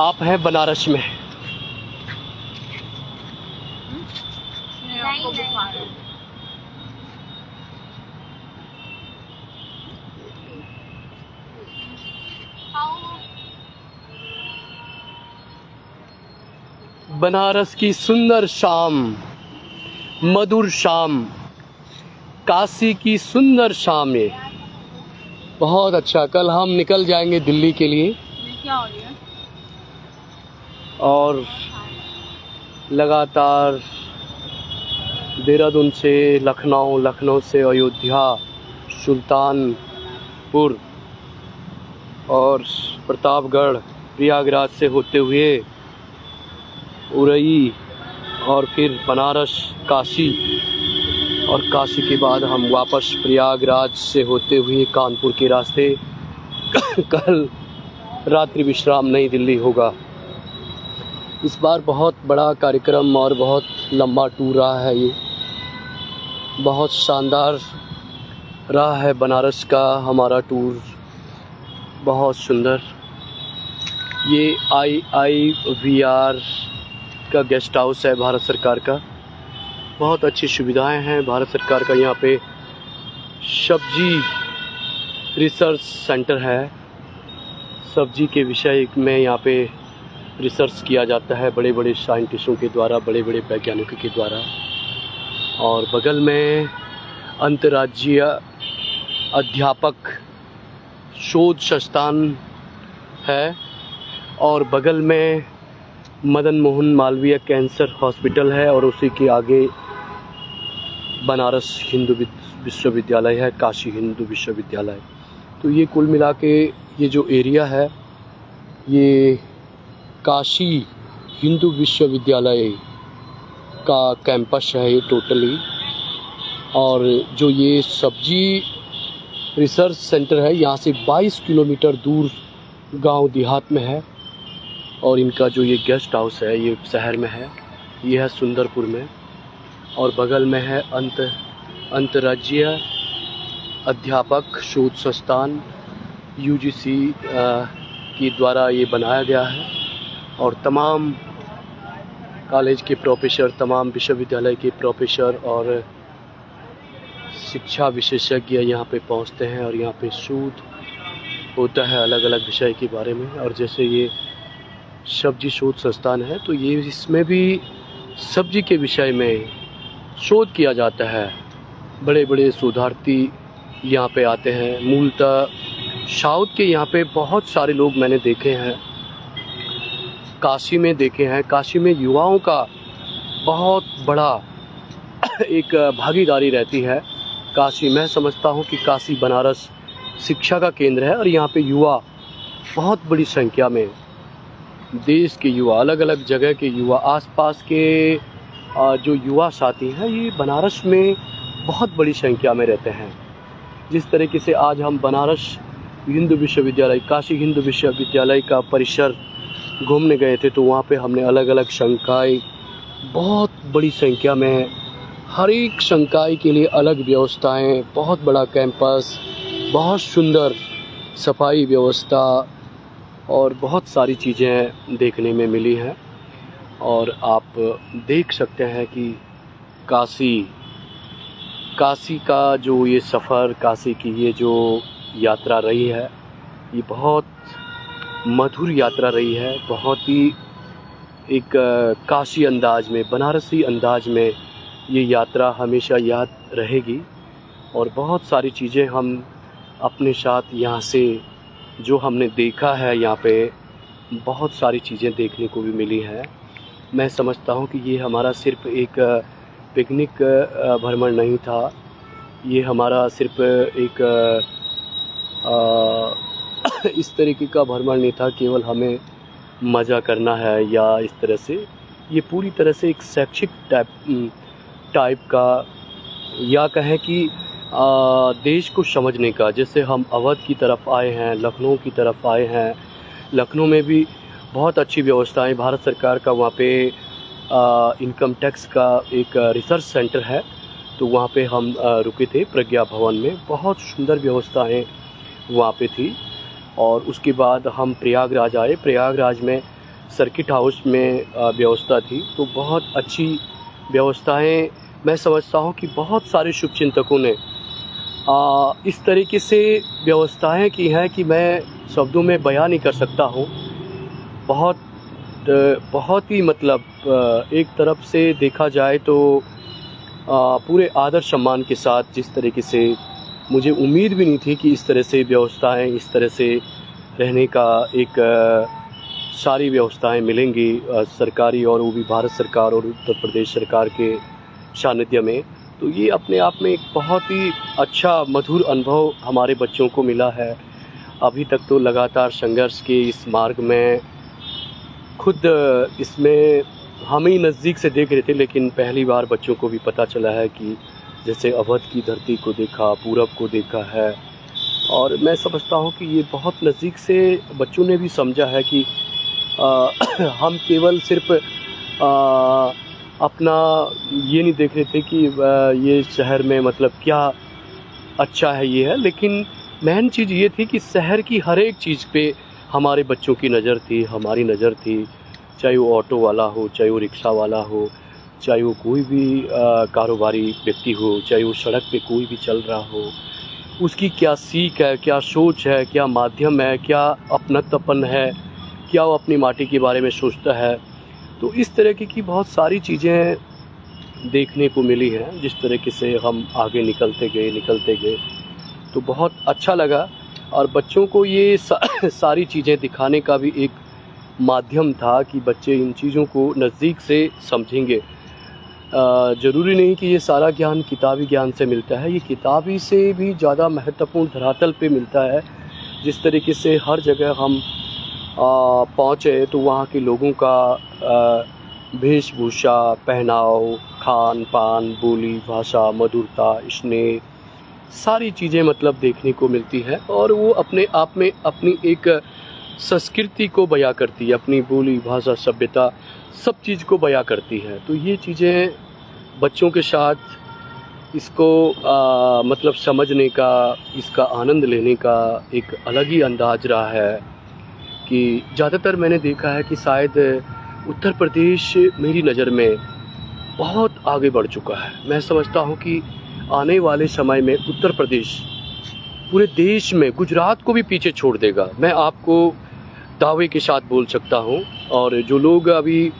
आप हैं बनारस में। बनारस की सुंदर शाम, मधुर शाम, काशी की सुंदर शाम। ये बहुत अच्छा। कल हम निकल जाएंगे दिल्ली के लिए क्या हो रही है? और लगातार देहरादून से लखनऊ, लखनऊ से अयोध्या, सुल्तानपुर और प्रतापगढ़, प्रयागराज से होते हुए उरई और फिर बनारस, काशी, और काशी के बाद हम वापस प्रयागराज से होते हुए कानपुर के रास्ते कल रात्रि विश्राम नई दिल्ली होगा। इस बार बहुत बड़ा कार्यक्रम और बहुत लंबा टूर रहा है। ये बहुत शानदार रहा है बनारस का हमारा टूर, बहुत सुंदर। ये IIVR का गेस्ट हाउस है भारत सरकार का। बहुत अच्छी सुविधाएं हैं भारत सरकार का। यहाँ पे सब्जी रिसर्च सेंटर है। सब्जी के विषय में यहाँ पे रिसर्च किया जाता है बड़े बड़े साइंटिस्टों के द्वारा, बड़े बड़े वैज्ञानिकों के द्वारा। और बगल में अंतर्राज्यीय अध्यापक शोध संस्थान है और बगल में मदन मोहन मालवीय कैंसर हॉस्पिटल है और उसी के आगे बनारस हिंदू विश्वविद्यालय है, काशी हिंदू विश्वविद्यालय। तो ये कुल मिला के ये जो एरिया है ये काशी हिंदू विश्वविद्यालय का कैंपस है ये टोटली। और जो ये सब्जी रिसर्च सेंटर है यहाँ से 22 किलोमीटर दूर गांव देहात में है। और इनका जो ये गेस्ट हाउस है ये शहर में है, ये है सुंदरपुर में। और बगल में है अंतर्राज्यीय अध्यापक शोध संस्थान UGC के द्वारा ये बनाया गया है। और तमाम कॉलेज के प्रोफेसर, तमाम विश्वविद्यालय के प्रोफेसर और शिक्षा विशेषज्ञ यहाँ पे पहुँचते हैं और यहाँ पे शोध होता है अलग अलग विषय के बारे में। और जैसे ये सब्जी शोध संस्थान है तो ये इसमें भी सब्जी के विषय में शोध किया जाता है। बड़े बड़े शोधार्थी यहाँ पे आते हैं। मूलतः साउथ के यहाँ पे बहुत सारे लोग मैंने देखे हैं, काशी में देखे हैं। काशी में युवाओं का बहुत बड़ा एक भागीदारी रहती है। काशी, मैं समझता हूँ कि काशी बनारस शिक्षा का केंद्र है और यहाँ पे युवा बहुत बड़ी संख्या में, देश के युवा, अलग अलग जगह के युवा, आसपास के जो युवा साथी हैं ये बनारस में बहुत बड़ी संख्या में रहते हैं। जिस तरीके से आज हम बनारस हिंदू विश्वविद्यालय, काशी हिंदू विश्वविद्यालय का परिसर घूमने गए थे तो वहाँ पे हमने अलग अलग संकाय, बहुत बड़ी संख्या में, हर एक संकाय के लिए अलग व्यवस्थाएं, बहुत बड़ा कैंपस, बहुत सुंदर सफाई व्यवस्था और बहुत सारी चीज़ें देखने में मिली हैं। और आप देख सकते हैं कि काशी का जो ये सफ़र, काशी की ये जो यात्रा रही है ये बहुत मधुर यात्रा रही है। बहुत ही एक काशी अंदाज में, बनारसी अंदाज में ये यात्रा हमेशा याद रहेगी। और बहुत सारी चीज़ें हम अपने साथ यहाँ से जो हमने देखा है, यहाँ पे बहुत सारी चीज़ें देखने को भी मिली हैं। मैं समझता हूँ कि ये हमारा सिर्फ़ एक पिकनिक भ्रमण नहीं था, ये हमारा सिर्फ़ एक इस तरीके का भ्रमण नहीं था केवल हमें मज़ा करना है या इस तरह से। ये पूरी तरह से एक शैक्षिक टाइप का, या कहें कि देश को समझने का। जैसे हम अवध की तरफ आए हैं, लखनऊ की तरफ आए हैं, लखनऊ में भी बहुत अच्छी व्यवस्थाएं भारत सरकार का, वहाँ पे इनकम टैक्स का एक रिसर्च सेंटर है तो वहाँ पे हम रुके थे प्रज्ञा भवन में। बहुत सुंदर व्यवस्थाएं वहाँ पे थी। और उसके बाद हम प्रयागराज आए। प्रयागराज में सर्किट हाउस में व्यवस्था थी, तो बहुत अच्छी व्यवस्थाएं मैं समझता हूं कि बहुत सारे शुभचिंतकों ने इस तरीके से व्यवस्थाएं की हैं कि मैं शब्दों में बयां नहीं कर सकता हूं। बहुत ही मतलब एक तरफ से देखा जाए तो पूरे आदर सम्मान के साथ, जिस तरीके से मुझे उम्मीद भी नहीं थी कि इस तरह से व्यवस्थाएं, इस तरह से रहने का एक सारी व्यवस्थाएं मिलेंगी सरकारी, और वो भी भारत सरकार और उत्तर प्रदेश सरकार के सानिध्य में। तो ये अपने आप में एक बहुत ही अच्छा मधुर अनुभव हमारे बच्चों को मिला है। अभी तक तो लगातार संघर्ष के इस मार्ग में खुद इसमें हम ही नज़दीक से देख रहे थे, लेकिन पहली बार बच्चों को भी पता चला है कि जैसे अवध की धरती को देखा, पूरब को देखा है, और मैं समझता हूँ कि ये बहुत नज़दीक से बच्चों ने भी समझा है कि हम केवल सिर्फ अपना ये नहीं देख रहे थे कि ये शहर में मतलब क्या अच्छा है ये है, लेकिन मेन चीज़ ये थी कि शहर की हर एक चीज़ पे हमारे बच्चों की नज़र थी, हमारी नज़र थी। चाहे वो ऑटो वाला हो, चाहे वो रिक्शा वाला हो, चाहे वो कोई भी कारोबारी व्यक्ति हो, चाहे वो सड़क पे कोई भी चल रहा हो, उसकी क्या सीख है, क्या सोच है, क्या माध्यम है, क्या अपनत्वपन है, क्या वो अपनी माटी के बारे में सोचता है। तो इस तरह की बहुत सारी चीज़ें देखने को मिली हैं। जिस तरीके से हम आगे निकलते गए तो बहुत अच्छा लगा, और बच्चों को ये सारी चीज़ें दिखाने का भी एक माध्यम था कि बच्चे इन चीज़ों को नज़दीक से समझेंगे। ज़रूरी नहीं कि ये सारा ज्ञान किताबी ज्ञान से मिलता है, ये किताबी से भी ज़्यादा महत्वपूर्ण धरातल पे मिलता है। जिस तरीके से हर जगह हम पहुँचे तो वहाँ के लोगों का वेशभूषा, पहनाव, खान पान, बोली भाषा, मधुरता, स्नेह, सारी चीज़ें मतलब देखने को मिलती है, और वो अपने आप में अपनी एक संस्कृति को बयां करती है, अपनी बोली भाषा, सभ्यता, सब चीज़ को बयां करती है। तो ये चीज़ें बच्चों के साथ इसको मतलब समझने का, इसका आनंद लेने का एक अलग ही अंदाज रहा है। कि ज़्यादातर मैंने देखा है कि शायद उत्तर प्रदेश मेरी नज़र में बहुत आगे बढ़ चुका है। मैं समझता हूँ कि आने वाले समय में उत्तर प्रदेश पूरे देश में गुजरात को भी पीछे छोड़ देगा। मैं आपको दावे के साथ बोल सकता हूँ, और जो लोग अभी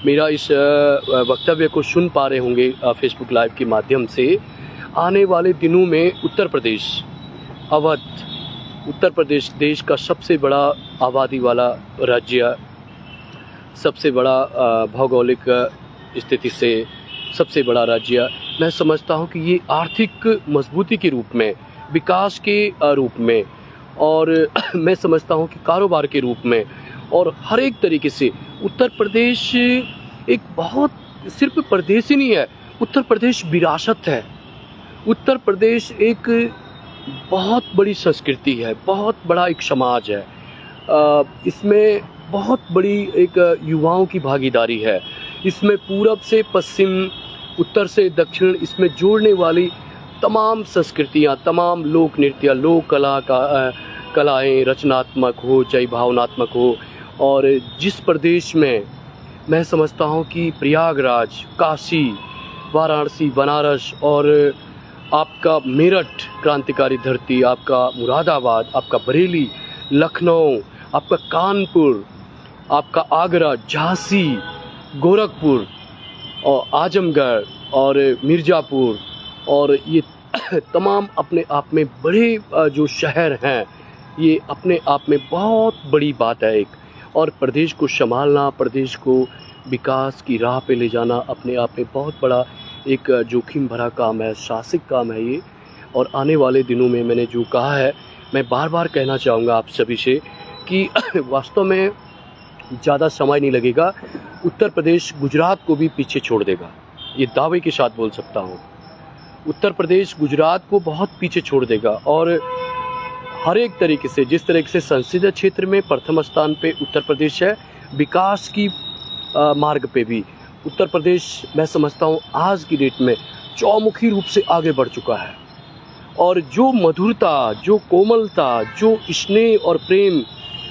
मेरा इस वक्तव्य को सुन पा रहे होंगे फेसबुक लाइव के माध्यम से, आने वाले दिनों में उत्तर प्रदेश, अवध, उत्तर प्रदेश देश का सबसे बड़ा आबादी वाला राज्य, सबसे बड़ा भौगोलिक स्थिति से सबसे बड़ा राज्य, मैं समझता हूँ कि ये आर्थिक मजबूती के रूप में, विकास के रूप में, और मैं समझता हूँ कि कारोबार के रूप में, और हर एक तरीके से उत्तर प्रदेश एक बहुत सिर्फ प्रदेश ही नहीं है, उत्तर प्रदेश विरासत है। उत्तर प्रदेश एक बहुत बड़ी संस्कृति है, बहुत बड़ा एक समाज है। इसमें बहुत बड़ी एक युवाओं की भागीदारी है। इसमें पूरब से पश्चिम, उत्तर से दक्षिण, इसमें जोड़ने वाली तमाम संस्कृतियाँ, तमाम लोक नृत्य, लोक कला का कलाएँ, रचनात्मक हो चाहे भावनात्मक हो। और जिस प्रदेश में मैं समझता हूँ कि प्रयागराज, काशी, वाराणसी, बनारस, और आपका मेरठ क्रांतिकारी धरती, आपका मुरादाबाद, आपका बरेली, लखनऊ, आपका कानपुर, आपका आगरा, झांसी, गोरखपुर और आजमगढ़ और मिर्ज़ापुर, और ये तमाम अपने आप में बड़े जो शहर हैं, ये अपने आप में बहुत बड़ी बात है एक। और प्रदेश को संभालना, प्रदेश को विकास की राह पे ले जाना अपने आप में बहुत बड़ा एक जोखिम भरा काम है, साहसिक काम है ये। और आने वाले दिनों में मैंने जो कहा है, मैं बार बार कहना चाहूँगा आप सभी से कि वास्तव में ज़्यादा समय नहीं लगेगा, उत्तर प्रदेश गुजरात को भी पीछे छोड़ देगा, ये दावे के साथ बोल सकता हूँ। उत्तर प्रदेश गुजरात को बहुत पीछे छोड़ देगा, और हर एक तरीके से, जिस तरीके से संसदीय क्षेत्र में प्रथम स्थान पे उत्तर प्रदेश है, विकास की मार्ग पे भी उत्तर प्रदेश मैं समझता हूँ आज की डेट में चौमुखी रूप से आगे बढ़ चुका है। और जो मधुरता, जो कोमलता, जो स्नेह और प्रेम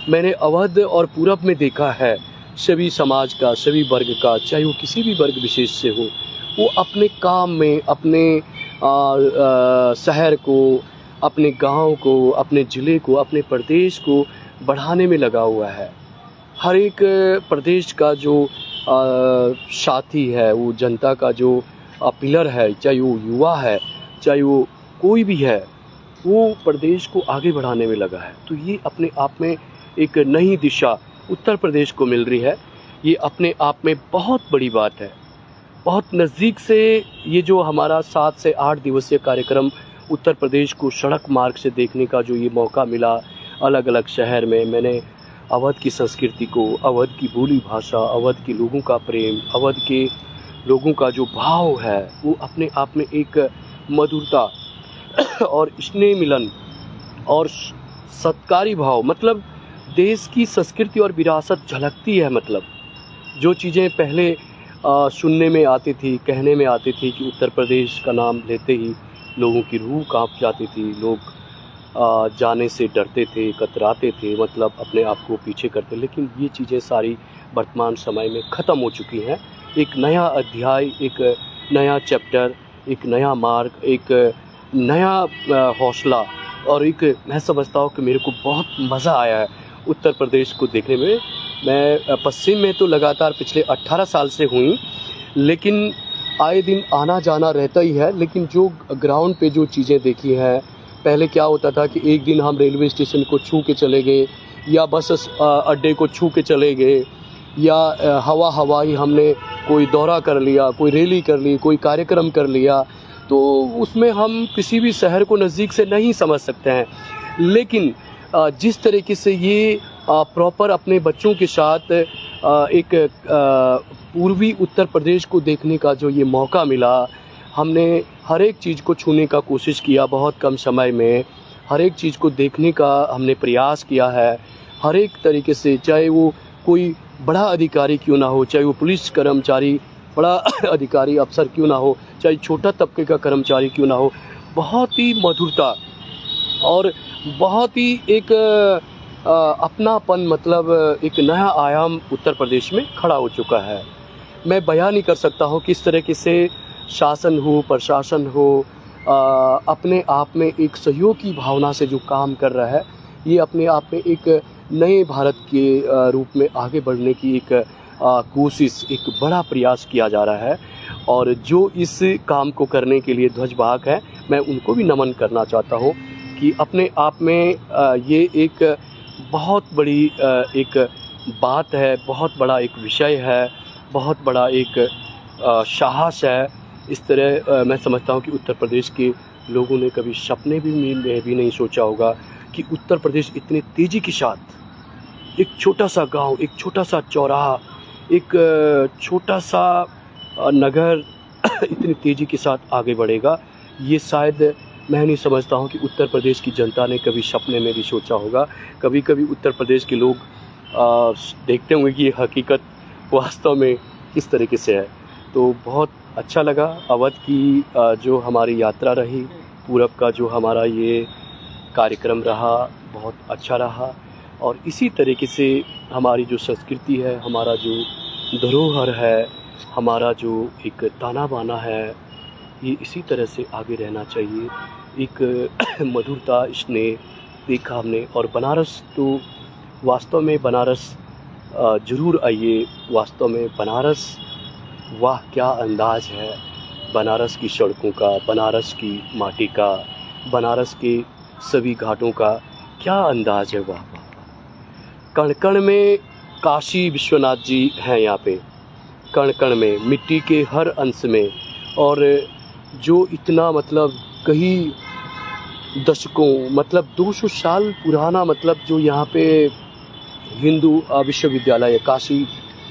मैंने अवध और पूरब में देखा है, सभी समाज का, सभी वर्ग का, चाहे वो किसी भी वर्ग विशेष से हो, वो अपने काम में, अपने शहर को, अपने गांव को, अपने ज़िले को, अपने प्रदेश को बढ़ाने में लगा हुआ है। हर एक प्रदेश का जो साथी है, वो जनता का जो पिलर है, चाहे वो युवा है, चाहे वो कोई भी है, वो प्रदेश को आगे बढ़ाने में लगा है। तो ये अपने आप में एक नई दिशा उत्तर प्रदेश को मिल रही है। ये अपने आप में बहुत बड़ी बात है। बहुत नज़दीक से ये जो हमारा 7 से 8 दिवसीय कार्यक्रम उत्तर प्रदेश को सड़क मार्ग से देखने का जो ये मौका मिला, अलग अलग शहर में मैंने अवध की संस्कृति को, अवध की बोली भाषा, अवध के लोगों का प्रेम, अवध के लोगों का जो भाव है, वो अपने आप में एक मधुरता और स्नेह मिलन और सत्कारी भाव, मतलब देश की संस्कृति और विरासत झलकती है। मतलब जो चीज़ें पहले सुनने में आती थी, कहने में आती थी कि उत्तर प्रदेश का नाम लेते ही लोगों की रूह कांप जाती थी, लोग जाने से डरते थे, कतराते थे, मतलब अपने आप को पीछे करते। लेकिन ये चीज़ें सारी वर्तमान समय में ख़त्म हो चुकी हैं। एक नया अध्याय, एक नया चैप्टर, एक नया मार्ग, एक नया हौसला, और एक मैं समझता हूँ कि मेरे को बहुत मज़ा आया है उत्तर प्रदेश को देखने में। मैं पश्चिम में तो लगातार पिछले 18 साल से हुई, लेकिन आए दिन आना जाना रहता ही है। लेकिन जो ग्राउंड पे जो चीज़ें देखी हैं, पहले क्या होता था कि एक दिन हम रेलवे स्टेशन को छू के चले गए, या बस अड्डे को छू के चले गए, या हवाई हमने कोई दौरा कर लिया, कोई रैली कर ली, कोई कार्यक्रम कर लिया, तो उसमें हम किसी भी शहर को नज़दीक से नहीं समझ सकते हैं। लेकिन जिस तरीके से ये प्रॉपर अपने बच्चों के साथ एक पूर्वी उत्तर प्रदेश को देखने का जो ये मौका मिला, हमने हर एक चीज़ को छूने का कोशिश किया बहुत कम समय में, हर एक चीज़ को देखने का हमने प्रयास किया है। हर एक तरीके से, चाहे वो कोई बड़ा अधिकारी क्यों ना हो, चाहे वो पुलिस कर्मचारी बड़ा अधिकारी अफसर क्यों ना हो, चाहे छोटा तबके का कर्मचारी क्यों ना हो, बहुत ही मधुरता और बहुत ही एक अपनापन, मतलब एक नया आयाम उत्तर प्रदेश में खड़ा हो चुका है। मैं बयान नहीं कर सकता हूँ किस तरीके से शासन हो, प्रशासन हो, अपने आप में एक सहयोग की भावना से जो काम कर रहा है, ये अपने आप में एक नए भारत के रूप में आगे बढ़ने की एक कोशिश, एक बड़ा प्रयास किया जा रहा है। और जो इस काम को करने के लिए ध्वजवाहक है, मैं उनको भी नमन करना चाहता हूँ कि अपने आप में ये एक बहुत बड़ी एक बात है, बहुत बड़ा एक विषय है, बहुत बड़ा एक साहस है। इस तरह मैं समझता हूँ कि उत्तर प्रदेश के लोगों ने कभी सपने में भी नहीं सोचा होगा कि उत्तर प्रदेश इतने तेज़ी के साथ एक छोटा सा गांव, एक छोटा सा चौराहा, एक छोटा सा नगर इतनी तेज़ी के साथ आगे बढ़ेगा। ये शायद मैं नहीं समझता हूँ कि उत्तर प्रदेश की जनता ने कभी सपने में भी सोचा होगा। कभी कभी उत्तर प्रदेश के लोग देखते होंगे कि ये हकीकत वास्तव में किस तरीके से है। तो बहुत अच्छा लगा अवध की जो हमारी यात्रा रही, पूरब का जो हमारा ये कार्यक्रम रहा, बहुत अच्छा रहा। और इसी तरीके से हमारी जो संस्कृति है, हमारा जो धरोहर है, हमारा जो एक ताना बाना है, ये इसी तरह से आगे रहना चाहिए। एक मधुरता, स्नेह देखा हमने। और बनारस तो वास्तव में बनारस ज़रूर आइए। वास्तव में बनारस, वाह क्या अंदाज है बनारस की सड़कों का, बनारस की माटी का, बनारस के सभी घाटों का, क्या अंदाज है, वाह वाह। कण कण में काशी विश्वनाथ जी हैं यहाँ पे, कण कण में, मिट्टी के हर अंश में। और जो इतना मतलब कई दशकों, मतलब 200 साल पुराना, मतलब जो यहाँ पे हिंदू विश्वविद्यालय, काशी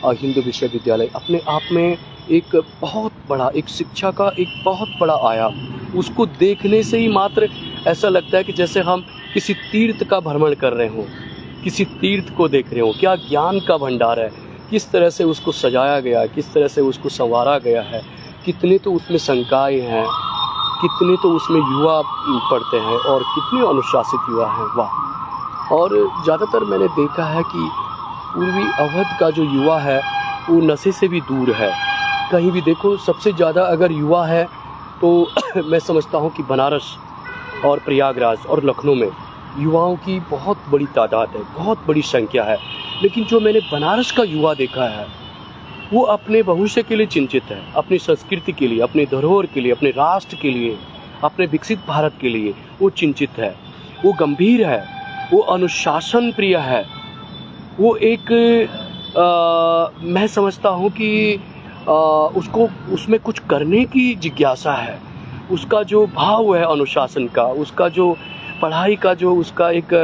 हिंदू विश्वविद्यालय अपने आप में एक बहुत बड़ा, एक शिक्षा का एक बहुत बड़ा आयाम। उसको देखने से ही मात्र ऐसा लगता है कि जैसे हम किसी तीर्थ का भ्रमण कर रहे हों, किसी तीर्थ को देख रहे हों। क्या ज्ञान का भंडार है, किस तरह से उसको सजाया गया है, किस तरह से उसको संवारा गया है, कितने तो उसमें शंकाएँ हैं, कितने तो उसमें युवा पढ़ते हैं और कितने अनुशासित युवा हैं, वाह। और ज़्यादातर मैंने देखा है कि पूर्वी अवध का जो युवा है वो नशे से भी दूर है। कहीं भी देखो सबसे ज़्यादा अगर युवा है तो मैं समझता हूँ कि बनारस और प्रयागराज और लखनऊ में युवाओं की बहुत बड़ी तादाद है, बहुत बड़ी संख्या है। लेकिन जो मैंने बनारस का युवा देखा है वो अपने भविष्य के लिए चिंतित है, अपनी संस्कृति के लिए, अपने धरोहर के लिए, अपने राष्ट्र के लिए, अपने विकसित भारत के लिए वो चिंतित है, वो गंभीर है, वो अनुशासन प्रिय है, वो एक मैं समझता हूँ कि उसको उसमें कुछ करने की जिज्ञासा है। उसका जो भाव है अनुशासन का, उसका जो पढ़ाई का जो उसका एक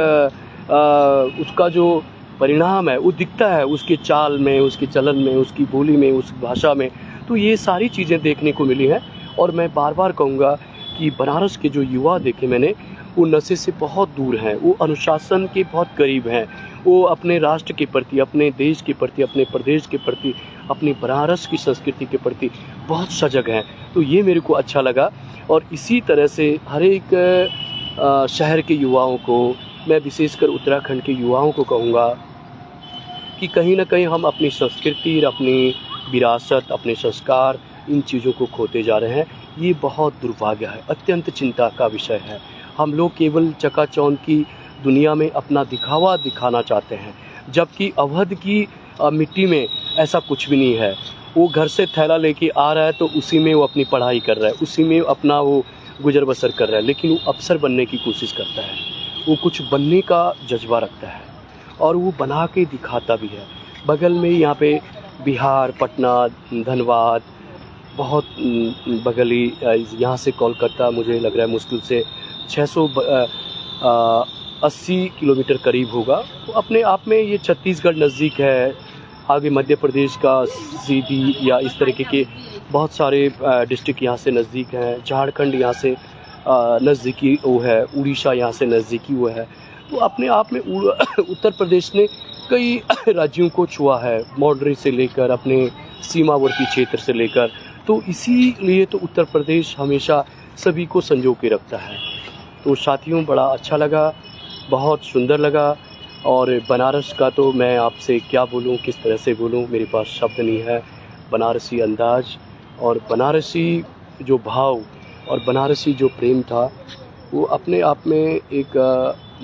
उसका जो परिणाम है वो दिखता है उसके चाल में, उसके चलन में, उसकी बोली में, उस भाषा में। तो ये सारी चीज़ें देखने को मिली हैं और मैं बार बार कहूँगा कि बनारस के जो युवा देखे मैंने वो नशे से बहुत दूर हैं, वो अनुशासन के बहुत करीब हैं, वो अपने राष्ट्र के प्रति, अपने देश के प्रति, अपने प्रदेश के प्रति, अपनी बनारस की संस्कृति के प्रति बहुत सजग हैं। तो ये मेरे को अच्छा लगा और इसी तरह से हर एक शहर के युवाओं को, मैं विशेषकर उत्तराखंड के युवाओं को कहूँगा कि कहीं ना कहीं हम अपनी संस्कृति, अपनी विरासत, अपने संस्कार, इन चीज़ों को खोते जा रहे हैं। ये बहुत दुर्भाग्य है, अत्यंत चिंता का विषय है। हम लोग केवल चकाचौंध की दुनिया में अपना दिखावा दिखाना चाहते हैं, जबकि अवध की मिट्टी में ऐसा कुछ भी नहीं है। वो घर से थैला लेके आ रहा है तो उसी में वो अपनी पढ़ाई कर रहा है, उसी में अपना वो गुजर बसर कर रहा है, लेकिन वो अफसर बनने की कोशिश करता है, वो कुछ बनने का जज्बा रखता है और वो बना के दिखाता भी है। बगल में यहाँ पे बिहार, पटना, धनबाद, बहुत बगल ही यहाँ से कोलकाता मुझे लग रहा है मुश्किल से 680 किलोमीटर करीब होगा। तो अपने आप में ये छत्तीसगढ़ नज़दीक है, आगे मध्य प्रदेश का सीधी या इस तरीके के बहुत सारे डिस्ट्रिक्ट यहाँ से नज़दीक हैं, झारखंड यहाँ से नज़दीकी वो है, उड़ीसा यहाँ से नज़दीकी वो है। तो अपने आप में उत्तर प्रदेश ने कई राज्यों को छुआ है, बाउंड्री से लेकर अपने सीमावर्ती क्षेत्र से लेकर। तो इसीलिए तो उत्तर प्रदेश हमेशा सभी को संजो के रखता है। तो साथियों बड़ा अच्छा लगा, बहुत सुंदर लगा। और बनारस का तो मैं आपसे क्या बोलूं, किस तरह से बोलूं, मेरे पास शब्द नहीं है। बनारसी अंदाज और बनारसी जो भाव और बनारसी जो प्रेम था वो अपने आप में एक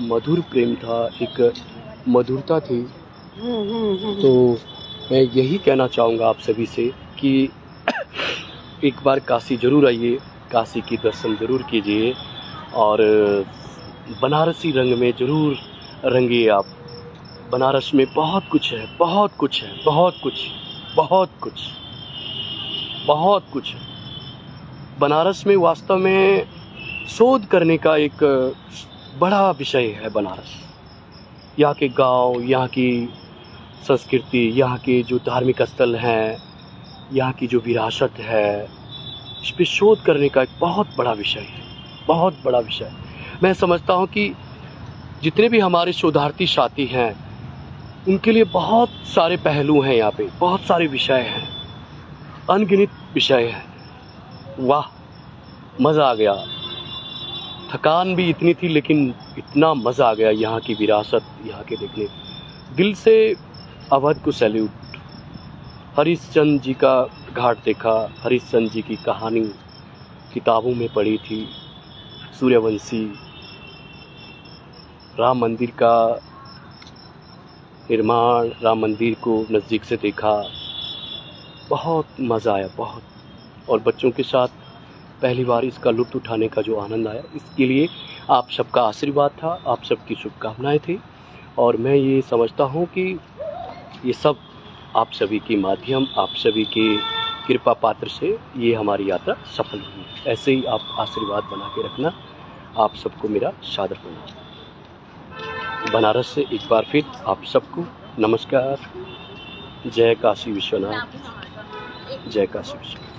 मधुर प्रेम था, एक मधुरता थी। तो मैं यही कहना चाहूँगा आप सभी से कि एक बार काशी ज़रूर आइए, काशी की दर्शन ज़रूर कीजिए और बनारसी रंग में ज़रूर रंगिए आप। बनारस में बहुत कुछ है, बहुत कुछ है, बहुत कुछ, बहुत कुछ, बहुत कुछ है। बनारस में वास्तव में शोध करने का एक बड़ा विषय है बनारस। यहाँ के गांव, यहाँ की संस्कृति, यहाँ के जो धार्मिक स्थल हैं, यहाँ की जो विरासत है, इस पर शोध करने का एक बहुत बड़ा विषय है, बहुत बड़ा विषय। मैं समझता हूँ कि जितने भी हमारे शोधार्थी साथी हैं उनके लिए बहुत सारे पहलू हैं, यहाँ पे बहुत सारे विषय हैं, अनगिनत विषय हैं। वाह, मज़ा आ गया। थकान भी इतनी थी लेकिन इतना मज़ा आ गया यहाँ की विरासत, यहाँ के देखने। दिल से अवध को सैल्यूट। हरिश्चंद्र जी का घाट देखा, हरिश्चंद्र जी की कहानी किताबों में पढ़ी थी, सूर्यवंशी। राम मंदिर का निर्माण, राम मंदिर को नज़दीक से देखा, बहुत मज़ा आया, बहुत। और बच्चों के साथ पहली बार इसका लुत्फ़ उठाने का जो आनंद आया, इसके लिए आप सबका आशीर्वाद था, आप सबकी शुभकामनाएं थी। और मैं ये समझता हूँ कि ये सब आप सभी के माध्यम, आप सभी के कृपा पात्र से ये हमारी यात्रा सफल हुई। ऐसे ही आप आशीर्वाद बना के रखना। आप सबको मेरा सादर प्रणाम। बनारस से एक बार फिर आप सबको नमस्कार। जय काशी विश्वनाथ, जय काशी विश्वनाथ।